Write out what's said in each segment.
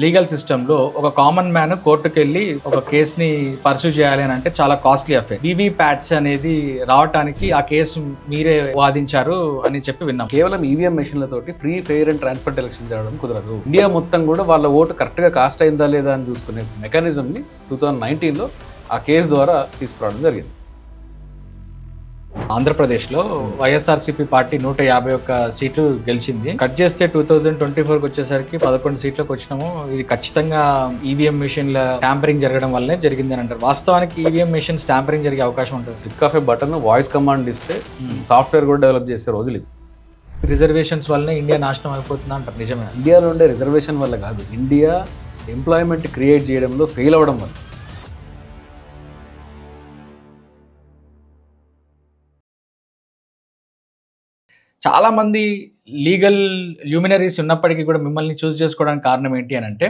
Legal సిస్టంలో ఒక common man కోర్టుకెళ్ళి ఒక కేసుని పర్సూ చేయాలి అని అంటే చాలా కాస్ట్లీ అఫేర్. వివి ప్యాట్స్ అనేది రావటానికి ఆ కేసు మీరే వాదించారు అని చెప్పి విన్నాం. కేవలం ఈవీఎం మెషిన్లతోటి free fair and transparent election జరగడం కుదరదు. ఇండియా మొత్తం కూడా వాళ్ళ ఓటు కరెక్ట్గా కాస్ట్ అయిందా లేదా అని చూసుకునే మెకానిజంని 2019లో ఆ కేసు ద్వారా తీసుకురావడం జరిగింది. ఆంధ్రప్రదేశ్లో వైఎస్ఆర్సీపీ పార్టీ 151 సీట్లు గెలిచింది. కట్ చేస్తే 2024కి వచ్చేసరికి 11 సీట్లకు వచ్చినాము. ఇది ఖచ్చితంగా ఈవీఎం మెషిన్ల ట్యాంపరింగ్ జరగడం వల్లే జరిగింది అని అంటారు. వాస్తవానికి ఈవీఎం మెషిన్స్ ట్యాంపరింగ్ జరిగే అవకాశం ఉంటుంది. Click of A button voice command ఇస్తే సాఫ్ట్వేర్ కూడా డెవలప్ చేసే రోజులు ఇవి. రిజర్వేషన్స్ వల్లనే ఇండియా నాశనం అయిపోతుంది అంటారు. నిజమే. ఇండియాలో ఉండే రిజర్వేషన్ వల్ల కాదు, ఇండియా ఎంప్లాయ్మెంట్ క్రియేట్ చేయడంలో ఫెయిల్ అవ్వడం వల్ల. చాలామంది లీగల్ ల్యూమినరీస్ ఉన్నప్పటికీ కూడా మిమ్మల్ని చూస్ చేసుకోవడానికి కారణం ఏంటి అని అంటే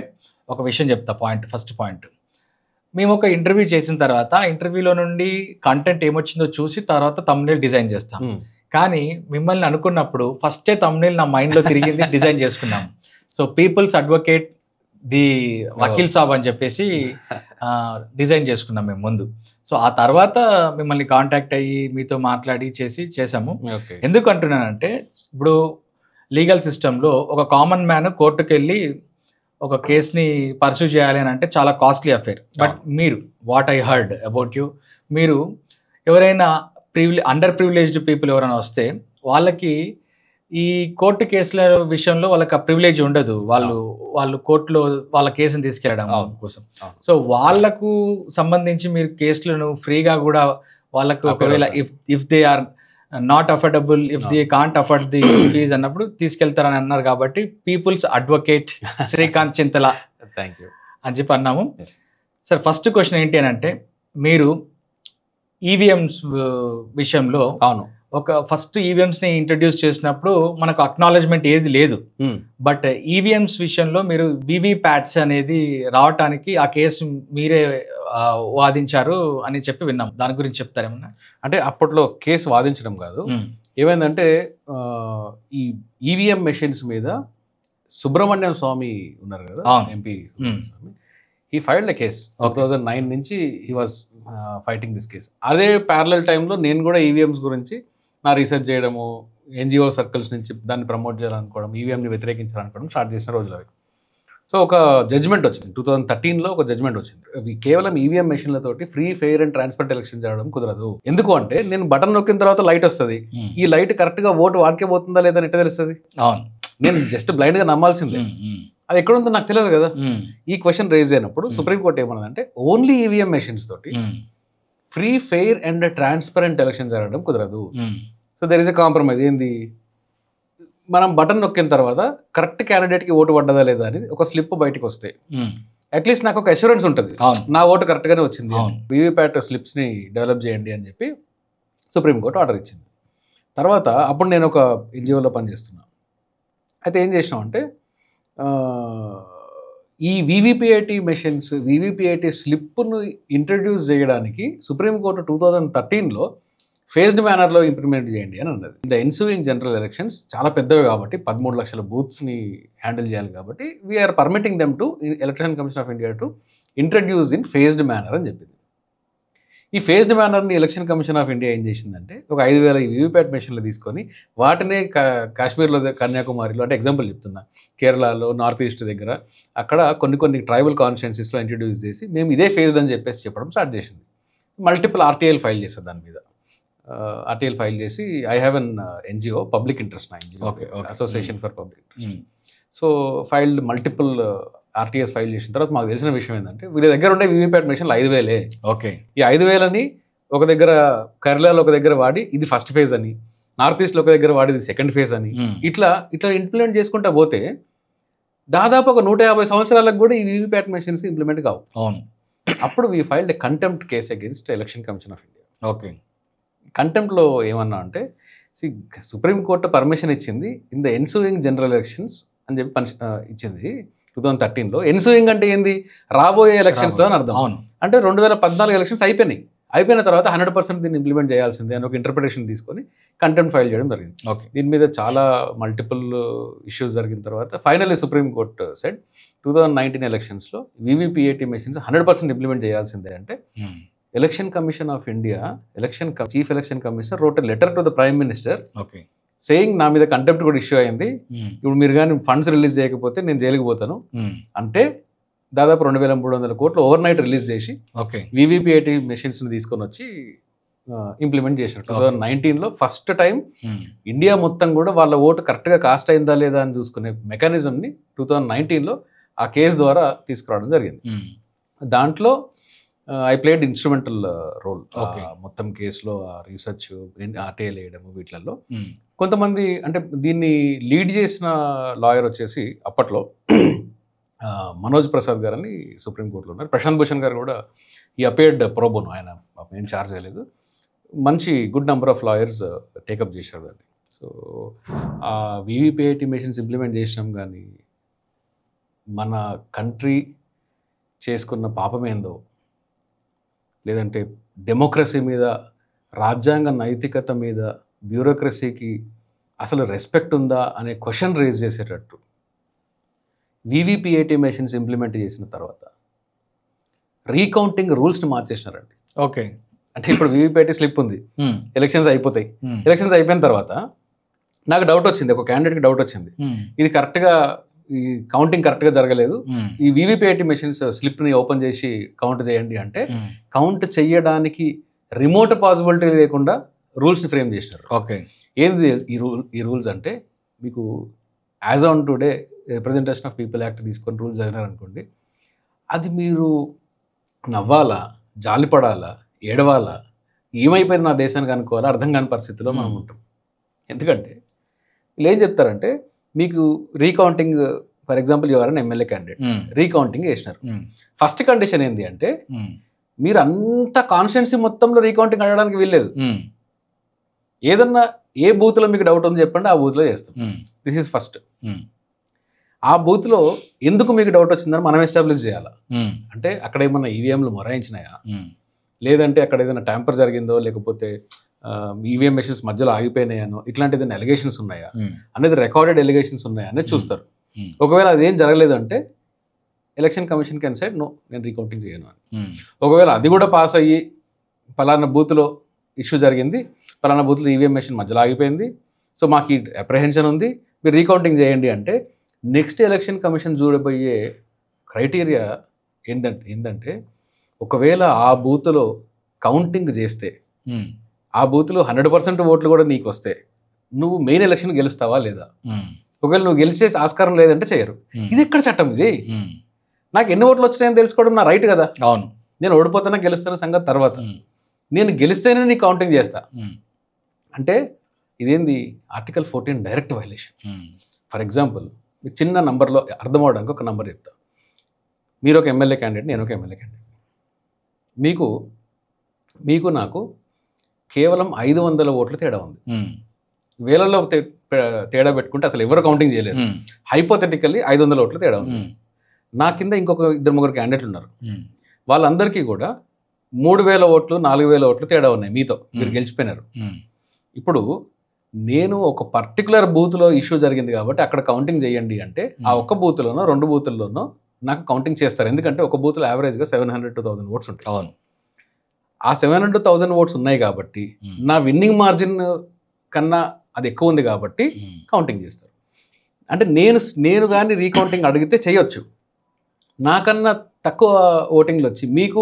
ఒక విషయం చెప్తా. ఫస్ట్ పాయింట్, మేము ఒక ఇంటర్వ్యూ చేసిన తర్వాత ఇంటర్వ్యూలో నుండి కంటెంట్ ఏమొచ్చిందో చూసి తర్వాత థంబ్నెయిల్ డిజైన్ చేస్తాం. కానీ మిమ్మల్ని అనుకున్నప్పుడు ఫస్టే థంబ్నెయిల్ నా మైండ్లో తిరిగింది, డిజైన్ చేసుకున్నాం. So people's advocate the Vakeel Saab అని చెప్పేసి డిజైన్ చేసుకున్నాం మేము ముందు. సో ఆ తర్వాత మిమ్మల్ని కాంటాక్ట్ అయ్యి మీతో మాట్లాడి చేసాము. ఎందుకు అంటున్నానంటే, ఇప్పుడు లీగల్ సిస్టంలో ఒక కామన్ మ్యాన్ కోర్టుకెళ్ళి ఒక కేసుని పర్సూ చేయాలి అని అంటే చాలా కాస్ట్లీ అఫేర్. బట్ మీరు, what I heard about you, మీరు ఎవరైనా అండర్ ప్రివిలేజ్డ్ పీపుల్ ఎవరైనా వస్తే వాళ్ళకి ఈ కోర్టు కేసుల విషయంలో వాళ్ళకి ఆ ప్రివిలేజ్ ఉండదు. వాళ్ళు కోర్టులో వాళ్ళ కేసుని తీసుకెళ్ళడం కోసం. సో వాళ్ళకు సంబంధించి మీరు కేసులను ఫ్రీగా కూడా వాళ్ళకు ఒకవేళ if they are not affordable, if they can't afford the fees అన్నప్పుడు తీసుకెళ్తారని అన్నారు. కాబట్టి పీపుల్స్ అడ్వకేట్ శ్రీకాంత్ చింతల అని చెప్పి అన్నాము. సార్, ఫస్ట్ క్వశ్చన్ ఏంటి అని అంటే, మీరు ఈవీఎంస్ విషయంలో ఫస్ట్ ఈవీఎంస్ని ఇంట్రడ్యూస్ చేసినప్పుడు మనకు అక్నాలెడ్జ్మెంట్ ఏది లేదు. బట్ ఈవీఎంస్ విషయంలో మీరు వివి ప్యాట్స్ అనేది రావటానికి ఆ కేసు మీరే వాదించారు అని చెప్పి విన్నాం. దాని గురించి చెప్తారేమన్నా? అంటే అప్పట్లో కేసు వాదించడం కాదు, ఏమైందంటే ఈ ఈవీఎం మెషిన్స్ మీద సుబ్రహ్మణ్యం స్వామి ఉన్నారు కదా, ఎంపీ స్వామి, ఈ ఫైల్డ్ ఎ కేస్ 2009 నుంచి he was fighting this case. అదే ప్యారలల్ టైంలో నేను కూడా ఈవీఎంస్ గురించి నా రీసెర్చ్ చేయడము, ఎన్జిఓ సర్కిల్స్ నుంచి దాన్ని ప్రమోట్ చేయాలనుకోవడం, ఈవీఎంని వ్యతిరేకించాలనుకోవడం స్టార్ట్ చేసిన రోజులు అవి. సో ఒక జడ్జ్మెంట్ వచ్చింది 2013లో, ఒక జడ్జ్మెంట్ వచ్చింది. కేవలం ఈవీఎం మెషిన్లతోటి free fair and transparent election జరగడం కుదరదు. ఎందుకు అంటే, నేను బటన్ నొక్కిన తర్వాత లైట్ వస్తుంది, ఈ లైట్ కరెక్ట్గా ఓటు వాడికే పోతుందా లేదా ఎట్లా తెలుస్తుంది? నేను జస్ట్ బ్లైండ్గా నమ్మాల్సిందే, అది ఎక్కడుందో నాకు తెలియదు కదా. ఈ క్వశ్చన్ రేజ్ అయినప్పుడు సుప్రీంకోర్టు ఏమన్నదంటే, ఓన్లీ ఈవీఎం మెషిన్స్ తోటి free fair and transparent election జరగడం కుదరదు. So there is a compromise. ఏంది, మనం బటన్ నొక్కిన తర్వాత కరెక్ట్ క్యాండిడేట్కి ఓటు పడ్డదా లేదా అనేది ఒక స్లిప్ బయటకు వస్తే అట్లీస్ట్ నాకు ఒక అష్యూరెన్స్ ఉంటుంది, నా ఓటు కరెక్ట్గానే వచ్చింది. వీవీప్యాట్ స్లిప్స్ని డెవలప్ చేయండి అని చెప్పి సుప్రీంకోర్టు ఆర్డర్ ఇచ్చింది. తర్వాత అప్పుడు నేను ఒక ఎన్జిఓలో పనిచేస్తున్నా. అయితే ఏం చేసినామంటే, ఈ వీవీపీఐటీ మెషిన్స్, వీవీపీఐటీ స్లిప్ను ఇంట్రడ్యూస్ చేయడానికి సుప్రీంకోర్టు 2013లో ఫేజ్డ్ మేనర్లో ఇంప్లిమెంట్ చేయండి అని అన్నది. ద ఎన్సూయింగ్ జనరల్ ఎలక్షన్స్ చాలా పెద్దవి కాబట్టి 13 లక్షల బూత్స్ని హ్యాండిల్ చేయాలి కాబట్టి we are permitting them to election commission of India to introduce in phased manner అని చెప్పింది. ఈ ఫేజ్డ్ మేనర్ని ఎలక్షన్ కమిషన్ ఆఫ్ ఇండియా ఏం చేసిందంటే, ఒక 5000 వీవీప్యాట్ మెషిన్లు తీసుకొని వాటినే కాశ్మీర్లో, కన్యాకుమారిలో, అంటే ఎగ్జాంపుల్ చెప్తున్నా, కేరళలో, నార్త్ ఈస్ట్ దగ్గర అక్కడ కొన్ని ట్రైబల్ కాన్స్టిట్యున్సీస్లో ఇంట్రడ్యూస్ చేసి మేము ఇదే ఫేజ్డ్ అని చెప్పేసి చెప్పడం స్టార్ట్ చేసింది. మల్టిపుల్ ఆర్టీఐలు ఫైల్ చేస్తారు దాని మీద. ఆర్టీఐలు ఫైల్ చేసి, I have an NGO, public interest నా NGO, association for public interest. So filed multiple RTIs file చేసిన తర్వాత మాకు తెలిసిన విషయం ఏంటంటే, వీళ్ళ దగ్గర ఉండే వీవీప్యాట్ మెషిన్లు 5000. ఈ 5000ని ఒక దగ్గర కేరళలో ఒక దగ్గర వాడి ఇది ఫస్ట్ ఫేజ్ అని, నార్త్ ఈస్ట్లో ఒక దగ్గర వాడి ఇది సెకండ్ ఫేజ్ అని, ఇట్లా ఇంప్లిమెంట్ చేసుకుంటా పోతే దాదాపు ఒక 150 సంవత్సరాలకు కూడా ఈ వీవీప్యాట్ మెషిన్స్ ఇంప్లిమెంట్ కావు. అప్పుడు we filed a contempt case against election commission of India. కంటెంప్ట్లో ఏమన్నా అంటే, సుప్రీంకోర్టు పర్మిషన్ ఇచ్చింది in the ensuing general elections అని చెప్పి ఇచ్చింది 2013లో. ఎన్సూయింగ్ అంటే ఏంది, రాబోయే ఎలక్షన్స్లో అని అర్థం. అంటే 2014 ఎలక్షన్స్ అయిపోయిన తర్వాత 100% దీన్ని ఇంప్లిమెంట్ చేయాల్సిందే అని ఒక ఇంటర్ప్రిటేషన్ తీసుకొని కంటెంప్ట్ ఫైల్ చేయడం జరిగింది. దీని మీద చాలా మల్టిపుల్ ఇష్యూస్ జరిగిన తర్వాత ఫైనల్లీ సుప్రీం కోర్ట్ సెడ్ 2019 ఎలక్షన్స్లో వీవీపీఏటీ మెషిన్స్ 100% ఇంప్లిమెంట్ చేయాల్సిందే అంటే election commission of India chief election commissioner wrote letter to the prime minister okay saying నా మీద కంటెంప్ట్ కూడా ఇష్యూ అయింది, ఇప్పుడు మీరు కానీ ఫండ్స్ రిలీజ్ చేయకపోతే నేను జైలుకి పోతాను అంటే దాదాపు 2,300 కోట్లు ఓవర్ నైట్ రిలీజ్ చేసి ఓకే వీవీపీఏటీ మెషిన్స్ని తీసుకొని వచ్చి ఇంప్లిమెంట్ చేశారు. 2019లో ఫస్ట్ టైం ఇండియా మొత్తం కూడా వాళ్ళ ఓటు కరెక్ట్గా కాస్ట్ అయిందా లేదా అని చూసుకునే మెకానిజంని 2019లో ఆ కేసు ద్వారా తీసుకురావడం జరిగింది. దాంట్లో ఐ ప్లేడ్ ఇన్స్ట్రుమెంటల్ రోల్ మొత్తం కేసులో రీసెర్చ్ ఆర్టీఐలు వేయడము వీటిలలో. కొంతమంది అంటే దీన్ని లీడ్ చేసిన లాయర్ వచ్చేసి అప్పట్లో మనోజ్ ప్రసాద్ గారు అని సుప్రీంకోర్టులో ఉన్నారు. ప్రశాంత్ భూషణ్ గారు కూడా ఈ అపేర్డ్ ప్రోబోను, ఆయన ఏం ఛార్జ్ చేయలేదు. మంచి good number of lawyers take up చేశారు దాన్ని. సో ఆ వీవీపీఐటీ మెషిన్స్ ఇంప్లిమెంట్ చేసినాం కానీ మన కంట్రీ చేసుకున్న పాపమేందో, లేదంటే డెమోక్రసీ మీద, రాజ్యాంగ నైతికత మీద, బ్యూరోక్రసీకి అసలు రెస్పెక్ట్ ఉందా అనే క్వశ్చన్ రేజ్ చేసేటట్టు వీవీపీఏటీ మెషిన్స్ ఇంప్లిమెంట్ చేసిన తర్వాత రీకౌంటింగ్ రూల్స్ని మార్చేసినారండి. ఓకే, అంటే ఇప్పుడు వీవీపీఏటీ స్లిప్ ఉంది, ఎలక్షన్స్ అయిపోతాయి. ఎలక్షన్స్ అయిపోయిన తర్వాత నాకు డౌట్ వచ్చింది, ఒక క్యాండిడేట్కి డౌట్ వచ్చింది, ఇది కరెక్ట్గా ఈ కౌంటింగ్ కరెక్ట్గా జరగలేదు, ఈ వీవీపీఐటీ మెషిన్స్ స్లిప్ని ఓపెన్ చేసి కౌంట్ చేయండి అంటే కౌంట్ చేయడానికి రిమోట్ పాసిబిలిటీ లేకుండా రూల్స్ని ఫ్రేమ్ చేసినారు. ఓకే, ఏంది ఈ రూల్స్ అంటే, మీకు as on today representation of people act తీసుకొని రూల్స్ చదివినారనుకోండి, అది మీరు నవ్వాలా, జాలిపడాలా, ఏడవాలా, ఏమైపోయింది నా దేశానికి అనుకోవాలా అర్థం కాని పరిస్థితిలో మనం ఉంటాం. ఎందుకంటే వీళ్ళు ఏం చెప్తారంటే, మీకు రీకౌంటింగ్, ఫర్ ఎగ్జాంపుల్ ఎవరైనా ఎమ్మెల్యే క్యాండిడేట్ రీకౌంటింగ్ చేసినారు. ఫస్ట్ కండిషన్ ఏంటి అంటే, మీరు అంత కాన్స్టిట్యున్సీ మొత్తంలో రీకౌంటింగ్ అడగడానికి వీల్లేదు. ఏదన్నా ఏ బూత్లో మీకు డౌట్ ఉంది చెప్పండి, ఆ బూత్లో చేస్తాం. This is first. ఆ బూత్లో ఎందుకు మీకు డౌట్ వచ్చిందని మనం ఎస్టాబ్లిష్ చేయాలా. అంటే అక్కడ ఏమన్నా ఈవీఎంలు మొరాయించినాయా, లేదంటే అక్కడ ఏదైనా ట్యాంపర్ జరిగిందో, లేకపోతే ఈవీఎం మెషిన్స్ మధ్యలో ఆగిపోయినాయనో, ఇట్లాంటి ఏదైనా ఎలిగేషన్స్ ఉన్నాయా అనేది, రికార్డెడ్ ఎలిగేషన్స్ ఉన్నాయా అనేది చూస్తారు. ఒకవేళ అదేం జరగలేదు అంటే election commission can side no, నేను రీకౌంటింగ్ చేయను అని. ఒకవేళ అది కూడా పాస్ అయ్యి పలానా బూత్లో ఇష్యూ జరిగింది, పలానా బూత్లో ఈవీఎం మెషిన్ మధ్యలో ఆగిపోయింది, సో మాకు ఈ అప్రహెన్షన్ ఉంది, మీరు రీకౌంటింగ్ చేయండి అంటే నెక్స్ట్ ఎలక్షన్ కమిషన్ చూడబోయే క్రైటీరియా ఏంటంటే ఒకవేళ ఆ బూత్లో కౌంటింగ్ చేస్తే, ఆ బూత్లో 100% ఓట్లు కూడా నీకు వస్తే నువ్వు మెయిన్ ఎలక్షన్ గెలుస్తావా లేదా. ఒకవేళ నువ్వు గెలిచే ఆస్కారం లేదంటే చేయరు. ఇది ఎక్కడ చట్టం ఇది? నాకు ఎన్ని ఓట్లు వచ్చినాయని తెలుసుకోవడం నా రైట్ కదా. అవును, నేను ఓడిపోతానా గెలుస్తానా సంగతి తర్వాత, నేను గెలిస్తేనే నీ కౌంటింగ్ చేస్తా అంటే ఇదేంది article 14 direct violation. For example మీకు చిన్న నంబర్లో అర్థం అవడానికి ఒక నంబర్ చెప్తా. మీరు ఒక ఎమ్మెల్యే క్యాండిడేట్, నేను ఒక ఎమ్మెల్యే క్యాండిడేట్. మీకు నాకు కేవలం 500 ఓట్లు తేడా ఉంది. వేలల్లో తేడా పెట్టుకుంటే అసలు ఎవరు కౌంటింగ్ చేయలేదు. హైపోథెటికల్లీ 500 ఓట్లు తేడా ఉంది. నా కింద ఇంకొక 2-3 క్యాండిడేట్లు ఉన్నారు. వాళ్ళందరికీ కూడా 3,000 ఓట్లు 4,000 ఓట్లు తేడా ఉన్నాయి. మీతో మీరు గెలిచిపోయినారు. ఇప్పుడు నేను ఒక పర్టికులర్ బూత్లో ఇష్యూ జరిగింది కాబట్టి అక్కడ కౌంటింగ్ చేయండి అంటే ఆ ఒక్క బూత్లోనో 2 బూతుల్లోనో నాకు కౌంటింగ్ చేస్తారు. ఎందుకంటే ఒక బూత్లో యావరేజ్గా 700 to 1000 ఓట్స్ ఉంటాయి. అవును, ఆ 700 to 1000 ఓట్స్ ఉన్నాయి కాబట్టి నా విన్నింగ్ మార్జిన్ కన్నా అది ఎక్కువ ఉంది కాబట్టి కౌంటింగ్ చేస్తారు. అంటే నేను కానీ రీకౌంటింగ్ అడిగితే చేయొచ్చు. నాకన్నా తక్కువ ఓటింగ్లు వచ్చి మీకు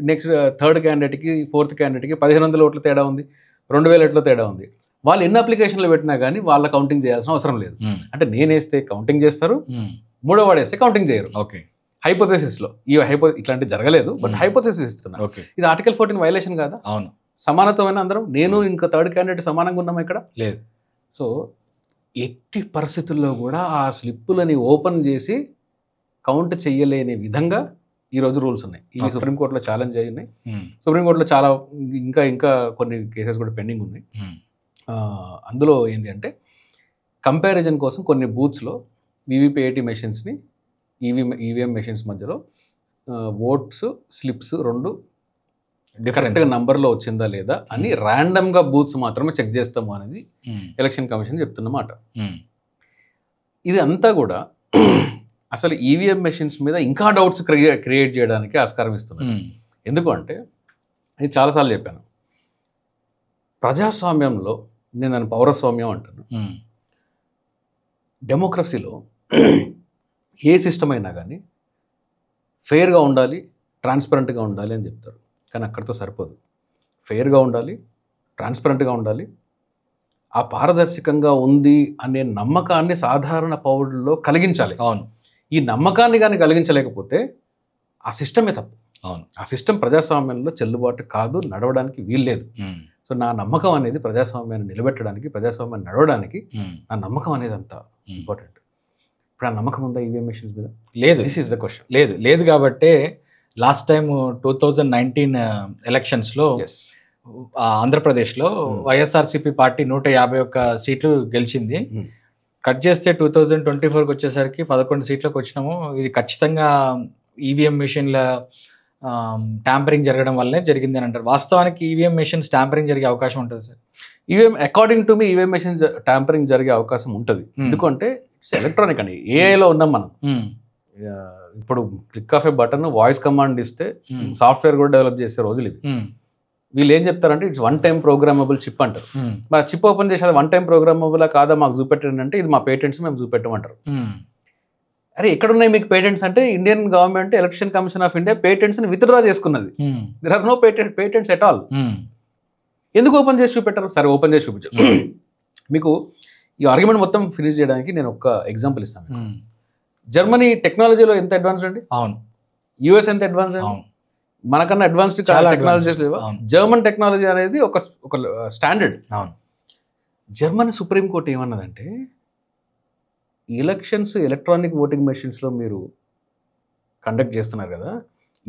నెక్స్ట్ థర్డ్ క్యాండిడేట్కి, ఫోర్త్ క్యాండిడేట్కి 1500 ఓట్ల తేడా ఉంది, 2000 ఓట్ల తేడా ఉంది. వాళ్ళు ఎన్ని అప్లికేషన్లు పెట్టినా కానీ వాళ్ళ కౌంటింగ్ చేయాల్సిన అవసరం లేదు. అంటే నేను వేస్తే కౌంటింగ్ చేస్తారు, మూడో వాడు వేస్తే కౌంటింగ్ చేయరు. ఓకే, హైపోథెసిస్లో ఇట్లాంటివి జరగలేదు, బట్ హైపోథెసిస్ ఇస్తున్నా. ఇది ఆర్టికల్ 14 వైలేషన్ కాదా? అవును, సమానత్వమైన అందరం, నేను ఇంకా థర్డ్ క్యాండిడేట్ సమానంగా ఉన్నాం ఇక్కడ లేదు. సో ఎట్టి పరిస్థితుల్లో కూడా ఆ స్లిప్పులని ఓపెన్ చేసి కౌంట్ చేయలేని విధంగా ఈరోజు రూల్స్ ఉన్నాయి. ఇవి సుప్రీంకోర్టులో ఛాలెంజ్ అయ్యి ఉన్నాయి. సుప్రీంకోర్టులో చాలా ఇంకా కొన్ని కేసెస్ కూడా పెండింగ్ ఉన్నాయి. అందులో ఏంటి అంటే కంపారిజన్ కోసం కొన్ని బూత్స్లో వీవీపీఏటీ మెషిన్స్ని ఈవీఎం మెషిన్స్ మధ్యలో ఓట్స్ స్లిప్స్ 2 డిఫరెంట్గా నంబర్లో వచ్చిందా లేదా అని ర్యాండమ్గా బూత్స్ మాత్రమే చెక్ చేస్తాము అనేది ఎలక్షన్ కమిషన్ చెప్తున్నమాట. ఇది అంతా కూడా అసలు ఈవీఎం మెషిన్స్ మీద ఇంకా డౌట్స్ క్రియేట్ చేయడానికి ఆస్కారం ఇస్తున్నారు. ఎందుకు అంటే నేను చాలాసార్లు చెప్పాను, ప్రజాస్వామ్యంలో నేను దాన్ని పౌరస్వామ్యం అంటాను. డెమోక్రసీలో ఏ సిస్టమ్ అయినా కానీ ఫెయిర్గా ఉండాలి, ట్రాన్స్పరెంట్గా ఉండాలి అని చెప్తారు. కానీ అక్కడితో సరిపోదు. ఫెయిర్గా ఉండాలి, ట్రాన్స్పరెంట్గా ఉండాలి, ఆ పారదర్శకంగా ఉంది అనే నమ్మకాన్ని సాధారణ పౌరుల్లో కలిగించాలి. అవును. ఈ నమ్మకాన్ని కానీ కలిగించలేకపోతే ఆ సిస్టమే తప్పు. అవును. ఆ సిస్టమ్ ప్రజాస్వామ్యంలో చెల్లుబాటు కాదు, నడవడానికి వీల్లేదు. సో నా నమ్మకం అనేది ప్రజాస్వామ్యాన్ని నిలబెట్టడానికి, ప్రజాస్వామ్యాన్ని నడవడానికి నా నమ్మకం అనేది అంత ఇంపార్టెంట్. ఇప్పుడు ఆ నమ్మకం ఉందా ఈవీఎం మెషిన్స్ మీద? లేదు. This is the question. లేదు కాబట్టి లాస్ట్ టైం 2019 ఎలక్షన్స్లో ఆంధ్రప్రదేశ్లో వైఎస్ఆర్సీపీ పార్టీ 151 సీట్లు గెలిచింది. కట్ చేస్తే 2024కి వచ్చేసరికి 11 సీట్లకు వచ్చినాము. ఇది ఖచ్చితంగా ఈవీఎం మెషిన్ల ట్యాంపరింగ్ జరగడం వల్లే జరిగింది అని అంటారు. వాస్తవానికి ఈవీఎం మెషిన్స్ ట్యాంపరింగ్ జరిగే అవకాశం ఉంటుంది sir? EVM according to me EVM machine tampering జరిగే అవకాశం ఉంటుంది. ఎందుకంటే ఇట్స్ ఎలక్ట్రానిక్ అండి. ఏఐలో ఉన్నాం మనం. ఇప్పుడు click of A button voice command ఇస్తే సాఫ్ట్వేర్ కూడా డెవలప్ చేసే రోజులు ఇవి. వీళ్ళు ఏం చెప్తారంటే it's one time programmable chip అంటారు. మరి చిప్ ఓపెన్ చేసి అది వన్ టైం ప్రోగ్రామబుల్ కాదా మాకు చూపెట్టండి అంటే ఇది మా పేటెంట్స్ మేము చూపెట్టమంటారు. అరే ఎక్కడున్నాయి మీకు పేటెంట్స్ అంటే Indian government election commission of India పేటెంట్స్ని విత్డ్రా చేసుకున్నది. There are no patents at all. ఎందుకు ఓపెన్ చేసి చూపెట్టారు? సరే ఓపెన్ చేసి చూపించారు. మీకు ఈ ఆర్గ్యుమెంట్ మొత్తం ఫినిష్ చేయడానికి నేను ఒక ఎగ్జాంపుల్ ఇస్తాను. జర్మనీ టెక్నాలజీలో ఎంత అడ్వాన్స్ అండి? అవును. యుఎస్ ఎంత అడ్వాన్స్ అండి? మనకన్నా అడ్వాన్స్డ్ టెక్నాలజీస్ లేవా? జర్మన్ టెక్నాలజీ అనేది ఒక స్టాండర్డ్. జర్మనీ సుప్రీంకోర్టు ఏమన్నదంటే ఎలక్షన్స్ ఎలక్ట్రానిక్ ఓటింగ్ మెషిన్స్లో మీరు కండక్ట్ చేస్తున్నారు కదా,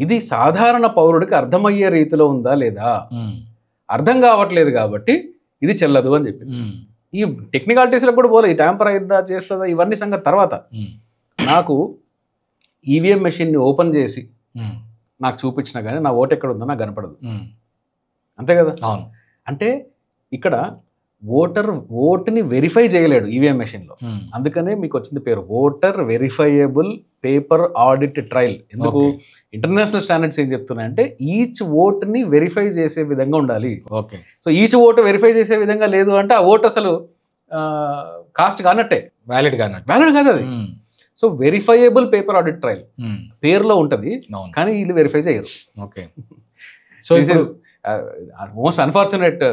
ఇది సాధారణ పౌరుడికి అర్థమయ్యే రీతిలో ఉందా లేదా, అర్థం కావట్లేదు కాబట్టి ఇది చెల్లదు అని చెప్పి. ఈ టెక్నికాలిటీస్లో కూడా పోలే, ఈ ట్యాంపర్ అయిద్దా చేస్తుందా ఇవన్నీ సంగతి తర్వాత. నాకు ఈవీఎం మెషిన్ని ఓపెన్ చేసి నాకు చూపించినా కానీ నా ఓటు ఎక్కడ ఉందో నాకు కనపడదు. అంతే కదా? అవును. అంటే ఇక్కడ ఓటుని వెరిఫై చేయలేడు ఈవీఎం మెషిన్లో. అందుకనే మీకు వచ్చింది పేరు voter verifiable paper audit trial. ఎందుకు? ఇంటర్నేషనల్ స్టాండర్డ్స్ ఏం చెప్తున్నాయంటే ఈచ్ ఓట్ని వెరిఫై చేసే విధంగా ఉండాలి. Okay. So each vote verify చేసే విధంగా లేదు అంటే ఆ ఓటు అసలు కాస్ట్ కానట్టే, వ్యాలిడ్ కాదు అది. So verifiable paper audit trial పేరులో ఉంటుంది, కానీ వీళ్ళు వెరిఫై చేయరు. Okay. So this is most unfortunate